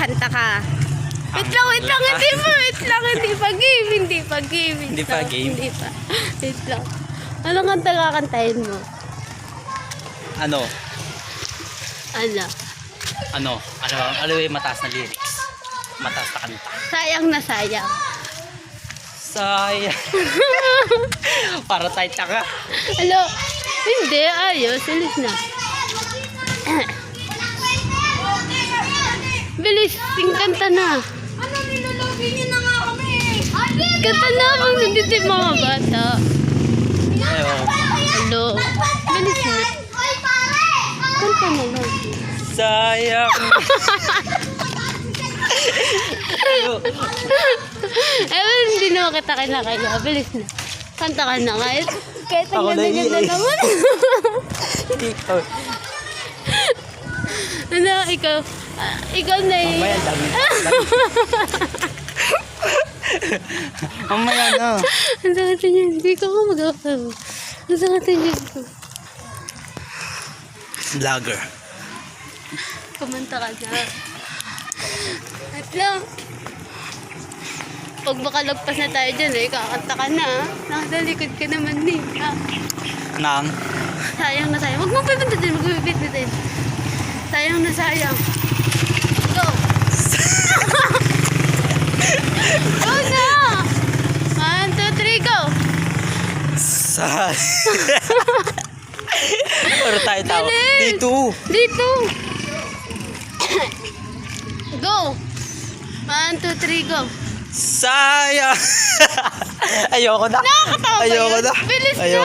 kakanta ka. Wait lang, hindi pa game. Hindi pa game. Wait lang. Anong kanta kakantahin mo? Ano Ano? yung mataas na lyrics? Mataas na kanta. Sayang na sayang. Sayang. Para tayo taka. Alo, hindi, ayos. Alis na. Bilis, kanta na. Ano, nilolobi niyo na nga kami. Kanta na kung nandito yung mga bata. Ayun. Alo, bilis na. Kanta na lang. Sayang. Hindi naman kita kinakaya. Bilis na. Kanta ka na nga. Kahit ang Ako ganda-ganda naiiyak. naman. Ano, ikaw? Ikaw na eh. Mamaya dami. Mamaya na. Ang sakit niya. Hindi ko magawa. Ang sakit niya. Vlogger. Kumanta ka na. At lang. Pag makalagpas na tayo dyan eh, kakanta ka na. Nasa likod ka naman eh. Nang. Sayang na sayang. Huwag mo pipindutin. Sayang na sayang. Go! Go na! 1, 2, 3, go! Pero tayo tao. Bilis! Dito! Go! 1, 2, 3, go! Sayang. Ayoko na. Nakakatawa ba Ayoko yun? na. Bilis na! Ayoko.